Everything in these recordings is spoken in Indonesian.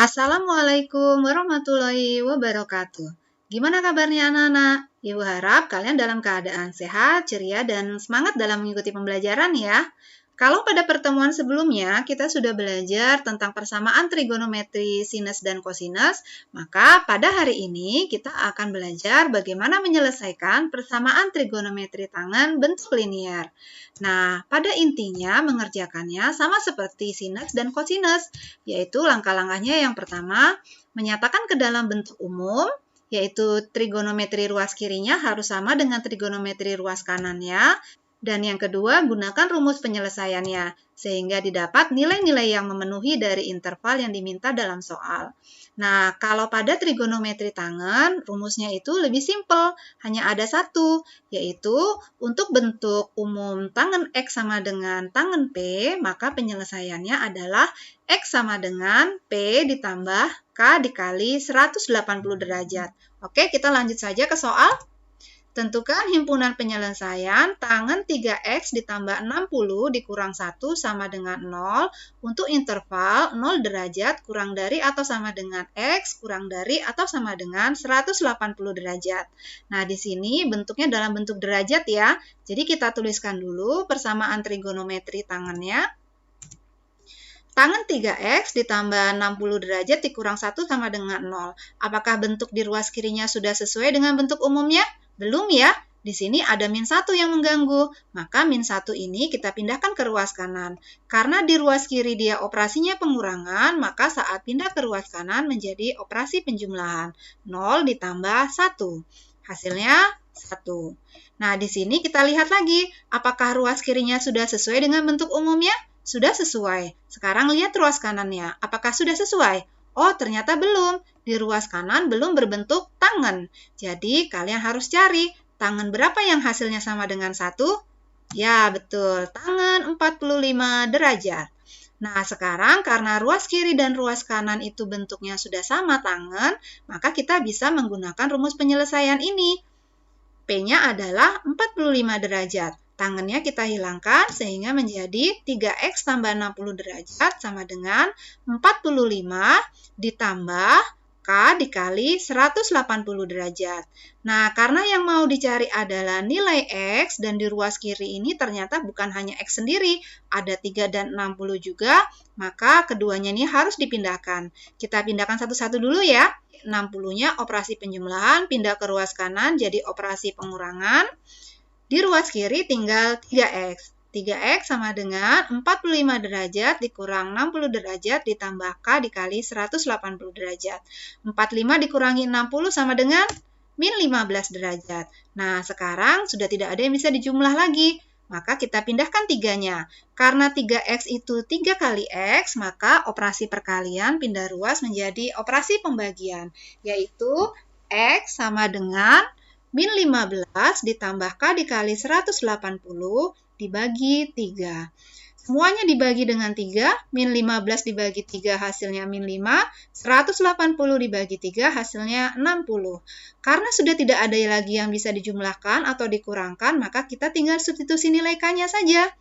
Assalamualaikum warahmatullahi wabarakatuh. Gimana kabarnya anak-anak? Ibu harap kalian dalam keadaan sehat, ceria, dan semangat dalam mengikuti pembelajaran ya. Kalau pada pertemuan sebelumnya kita sudah belajar tentang persamaan trigonometri sinus dan kosinus, maka pada hari ini kita akan belajar bagaimana menyelesaikan persamaan trigonometri tangen bentuk linier. Nah, pada intinya mengerjakannya sama seperti sinus dan kosinus, yaitu langkah-langkahnya yang pertama, menyatakan ke dalam bentuk umum, yaitu trigonometri ruas kirinya harus sama dengan trigonometri ruas kanannya. Dan yang kedua, gunakan rumus penyelesaiannya, sehingga didapat nilai-nilai yang memenuhi dari interval yang diminta dalam soal. Nah, kalau pada trigonometri tangen, rumusnya itu lebih simpel, hanya ada satu, yaitu untuk bentuk umum tangen X sama dengan tangen P, maka penyelesaiannya adalah X sama dengan P ditambah K dikali 180 derajat. Oke, kita lanjut saja ke soal. Tentukan himpunan penyelesaian tangen 3X ditambah 60 dikurang 1 sama dengan 0 untuk interval 0 derajat kurang dari atau sama dengan X kurang dari atau sama dengan 180 derajat. Nah, di sini bentuknya dalam bentuk derajat ya. Jadi kita tuliskan dulu persamaan trigonometri tangennya. Tangen 3X ditambah 60 derajat dikurang 1 sama dengan 0. Apakah bentuk di ruas kirinya sudah sesuai dengan bentuk umumnya? Belum ya, di sini ada min 1 yang mengganggu, maka min 1 ini kita pindahkan ke ruas kanan. Karena di ruas kiri dia operasinya pengurangan, maka saat pindah ke ruas kanan menjadi operasi penjumlahan. 0 ditambah 1, hasilnya 1. Nah, di sini kita lihat lagi, apakah ruas kirinya sudah sesuai dengan bentuk umumnya? Sudah sesuai. Sekarang lihat ruas kanannya, apakah sudah sesuai? Oh, ternyata belum. Di ruas kanan belum berbentuk tangen. Jadi, kalian harus cari tangen berapa yang hasilnya sama dengan 1? Ya, betul. Tangen 45 derajat. Nah, sekarang karena ruas kiri dan ruas kanan itu bentuknya sudah sama tangen, maka kita bisa menggunakan rumus penyelesaian ini. P-nya adalah 45 derajat. Tangennya kita hilangkan sehingga menjadi 3X tambah 60 derajat sama dengan 45 ditambah K dikali 180 derajat. Nah, karena yang mau dicari adalah nilai X dan di ruas kiri ini ternyata bukan hanya X sendiri, ada 3 dan 60 juga, maka keduanya ini harus dipindahkan. Kita pindahkan satu-satu dulu ya. 60-nya operasi penjumlahan, pindah ke ruas kanan jadi operasi pengurangan. Di ruas kiri tinggal 3X. 3X sama dengan 45 derajat dikurang 60 derajat ditambah K dikali 180 derajat. 45 dikurangi 60 sama dengan min 15 derajat. Nah, sekarang sudah tidak ada yang bisa dijumlah lagi. Maka kita pindahkan 3-nya. Karena 3X itu 3 kali X, maka operasi perkalian pindah ruas menjadi operasi pembagian. Yaitu X sama dengan min 15 ditambah K dikali 180 dibagi 3. Semuanya dibagi dengan 3, min 15 dibagi 3 hasilnya min 5, 180 dibagi 3 hasilnya 60. Karena sudah tidak ada lagi yang bisa dijumlahkan atau dikurangkan, maka kita tinggal substitusi nilai K-nya saja.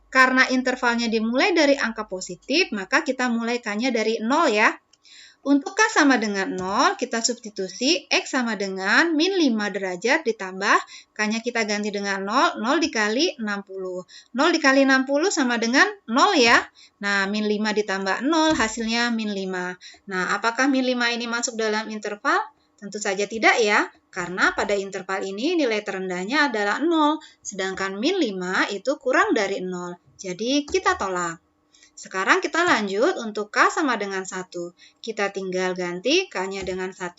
Karena intervalnya dimulai dari angka positif, maka kita mulai K-nya dari 0 ya. Untuk K sama dengan 0, kita substitusi X sama dengan min 5 derajat ditambah K-nya kita ganti dengan 0, 0 dikali 60. 0 dikali 60 sama dengan 0 ya. Nah, min 5 ditambah 0 hasilnya min 5. Nah, apakah min 5 ini masuk dalam interval? Tentu saja tidak ya, karena pada interval ini nilai terendahnya adalah 0, sedangkan min 5 itu kurang dari 0. Jadi, kita tolak. Sekarang kita lanjut untuk K sama dengan 1. Kita tinggal ganti K-nya dengan 1.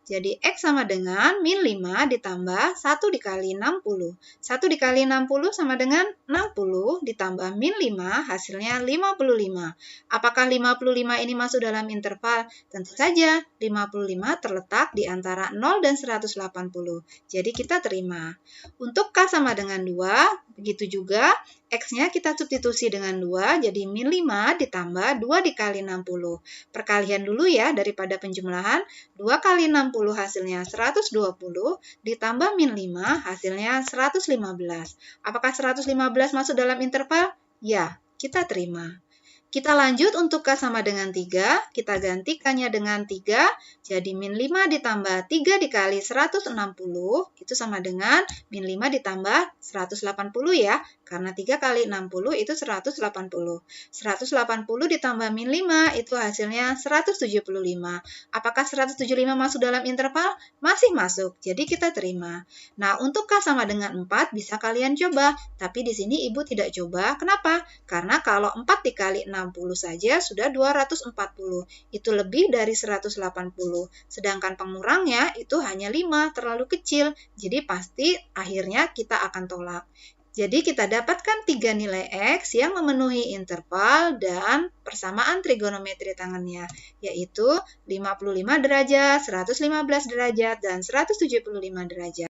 Jadi X sama dengan min 5 ditambah 1 dikali 60. 1 dikali 60 sama dengan 60 ditambah min 5 hasilnya 55. Apakah 55 ini masuk dalam interval? Tentu saja 55 terletak di antara 0 dan 180. Jadi kita terima. Untuk K sama dengan 2, begitu juga X-nya kita substitusi dengan 2, jadi min 5 ditambah 2 dikali 60. Perkalian dulu ya daripada penjumlahan. 2 kali 60 hasilnya 120, ditambah min 5 hasilnya 115. Apakah 115 masuk dalam interval? Ya, kita terima. Kita lanjut untuk K sama dengan 3, kita ganti K-nya dengan 3, jadi min 5 ditambah 3 dikali 160, itu sama dengan min 5 ditambah 180 ya, karena 3 kali 60 itu 180. 180 ditambah min 5 itu hasilnya 175. Apakah 175 masuk dalam interval? Masih masuk, jadi kita terima. Nah, untuk K sama dengan 4 bisa kalian coba, tapi di sini Ibu tidak coba. Kenapa? Karena kalau 4 dikali 60 saja sudah 240. Itu lebih dari 180. Sedangkan pengurangnya itu hanya 5, terlalu kecil. Jadi pasti akhirnya kita akan tolak. Jadi kita dapatkan 3 nilai X yang memenuhi interval dan persamaan trigonometri tangannya, yaitu 55 derajat, 115 derajat, dan 175 derajat.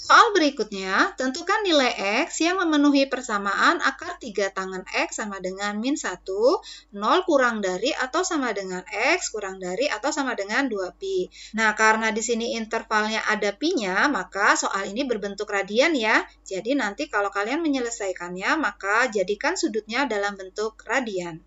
Soal berikutnya, tentukan nilai X yang memenuhi persamaan akar 3 tangen X sama dengan min 1, 0 kurang dari atau sama dengan X kurang dari atau sama dengan 2pi. Nah, karena di sini intervalnya ada pi-nya, maka soal ini berbentuk radian ya. Jadi nanti kalau kalian menyelesaikannya, maka jadikan sudutnya dalam bentuk radian.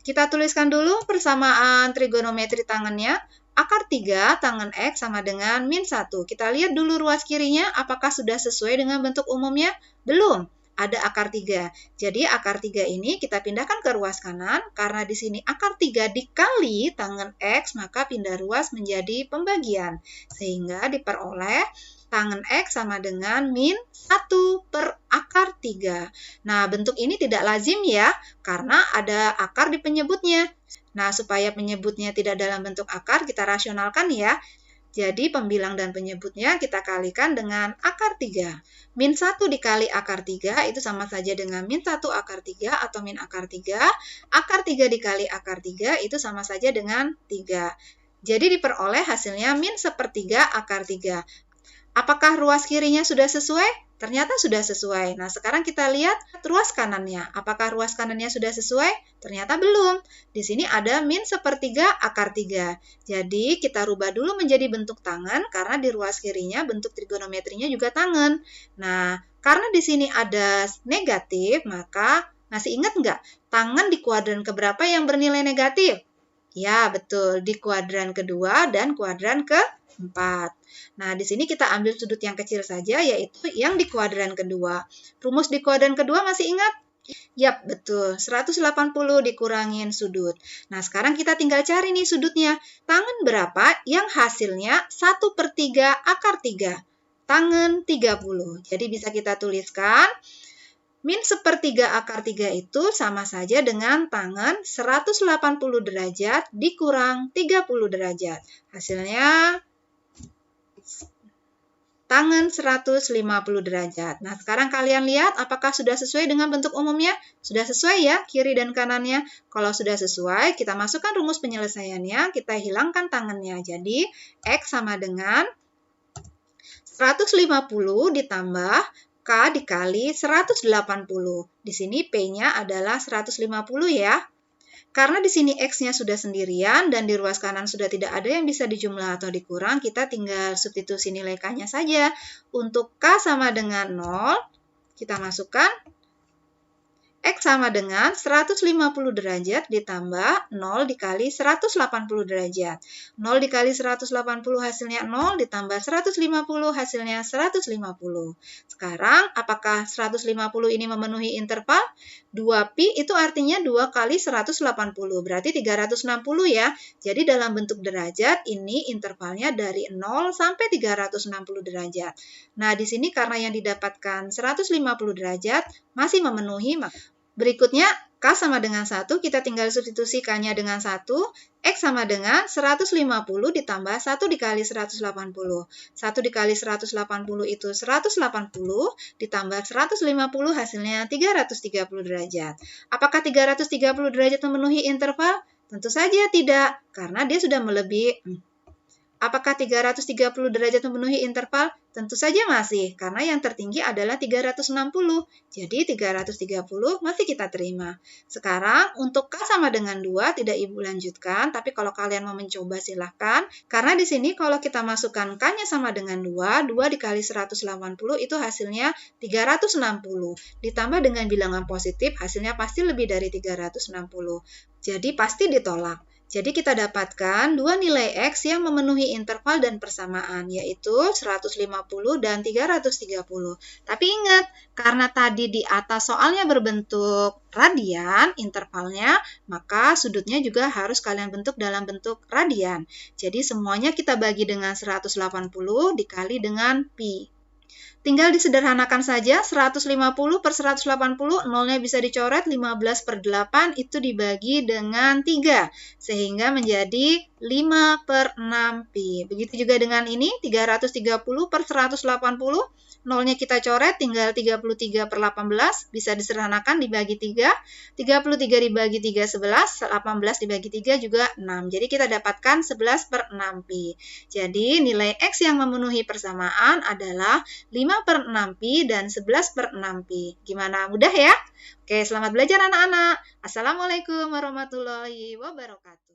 Kita tuliskan dulu persamaan trigonometri tangennya. Akar 3 tangen X sama dengan min 1. Kita lihat dulu ruas kirinya, apakah sudah sesuai dengan bentuk umumnya? Belum, ada akar 3. Jadi akar 3 ini kita pindahkan ke ruas kanan, karena di sini akar 3 dikali tangen X, maka pindah ruas menjadi pembagian. Sehingga diperoleh tangen X sama dengan min 1 per akar 3. Nah, bentuk ini tidak lazim ya, karena ada akar di penyebutnya. Nah, supaya penyebutnya tidak dalam bentuk akar, kita rasionalkan ya. Jadi, pembilang dan penyebutnya kita kalikan dengan akar 3. Min 1 dikali akar 3 itu sama saja dengan min 1 akar 3 atau min akar 3. Akar 3 dikali akar 3 itu sama saja dengan 3. Jadi, diperoleh hasilnya min 1/3 akar 3. Apakah ruas kirinya sudah sesuai? Ternyata sudah sesuai. Nah, sekarang kita lihat ruas kanannya. Apakah ruas kanannya sudah sesuai? Ternyata belum. Di sini ada min 1/3 akar 3. Jadi, kita rubah dulu menjadi bentuk tangen, karena di ruas kirinya bentuk trigonometrinya juga tangen. Nah, karena di sini ada negatif, maka masih ingat nggak? Tangen di kuadran keberapa yang bernilai negatif? Ya, betul. Di kuadran kedua dan kuadran keempat. Nah, di sini kita ambil sudut yang kecil saja, yaitu yang di kuadran kedua. Rumus di kuadran kedua masih ingat? Yap, betul. 180 dikurangin sudut. Nah, sekarang kita tinggal cari nih sudutnya. Tangen berapa yang hasilnya 1/3 akar 3? Tangen 30. Jadi bisa kita tuliskan min 1/3 akar 3 itu sama saja dengan tangen 180 derajat dikurang 30 derajat. Hasilnya tangen 150 derajat. Nah, sekarang kalian lihat apakah sudah sesuai dengan bentuk umumnya? Sudah sesuai ya, kiri dan kanannya. Kalau sudah sesuai, kita masukkan rumus penyelesaiannya, kita hilangkan tangennya. Jadi, X sama dengan 150 ditambah K dikali 180. Di sini P-nya adalah 150 ya. Karena di sini X-nya sudah sendirian dan di ruas kanan sudah tidak ada yang bisa dijumlah atau dikurang, kita tinggal substitusi nilai K-nya saja. Untuk K sama dengan 0, kita masukkan X sama dengan 150 derajat ditambah 0 dikali 180 derajat. 0 dikali 180 hasilnya 0, ditambah 150 hasilnya 150. Sekarang, apakah 150 ini memenuhi interval? 2pi itu artinya 2 kali 180, berarti 360 ya. Jadi dalam bentuk derajat, ini intervalnya dari 0 sampai 360 derajat. Nah, di sini karena yang didapatkan 150 derajat, masih memenuhi. Berikutnya, K sama dengan 1, kita tinggal substitusi K-nya dengan 1, X sama dengan 150 ditambah 1 dikali 180. 1 dikali 180 itu 180, ditambah 150 hasilnya 330 derajat. Apakah 330 derajat memenuhi interval? Tentu saja tidak, karena dia sudah melebihi Apakah 330 derajat memenuhi interval? Tentu saja masih, karena yang tertinggi adalah 360. Jadi 330 masih kita terima. Sekarang untuk K sama dengan 2 tidak Ibu lanjutkan, tapi kalau kalian mau mencoba silahkan. Karena di sini kalau kita masukkan K-nya sama dengan 2, 2 dikali 180 itu hasilnya 360. Ditambah dengan bilangan positif, hasilnya pasti lebih dari 360. Jadi pasti ditolak. Jadi kita dapatkan dua nilai X yang memenuhi interval dan persamaan, yaitu 150 dan 330. Tapi ingat, karena tadi di atas soalnya berbentuk radian, intervalnya, maka sudutnya juga harus kalian bentuk dalam bentuk radian. Jadi semuanya kita bagi dengan 180 dikali dengan pi. Tinggal disederhanakan saja, 150 per 180, nolnya bisa dicoret, 15 per 8 itu dibagi dengan 3, sehingga menjadi 5 per 6 pi. Begitu juga dengan ini, 330 per 180, nolnya kita coret, tinggal 33 per 18, bisa disederhanakan dibagi 3, 33 dibagi 3, 11, 18 dibagi 3 juga 6. Jadi kita dapatkan 11 per 6 pi. Jadi nilai X yang memenuhi persamaan adalah 5 per 6 pi dan 11 per 6 pi. Gimana? Mudah ya? Oke, selamat belajar anak-anak. Assalamualaikum warahmatullahi wabarakatuh.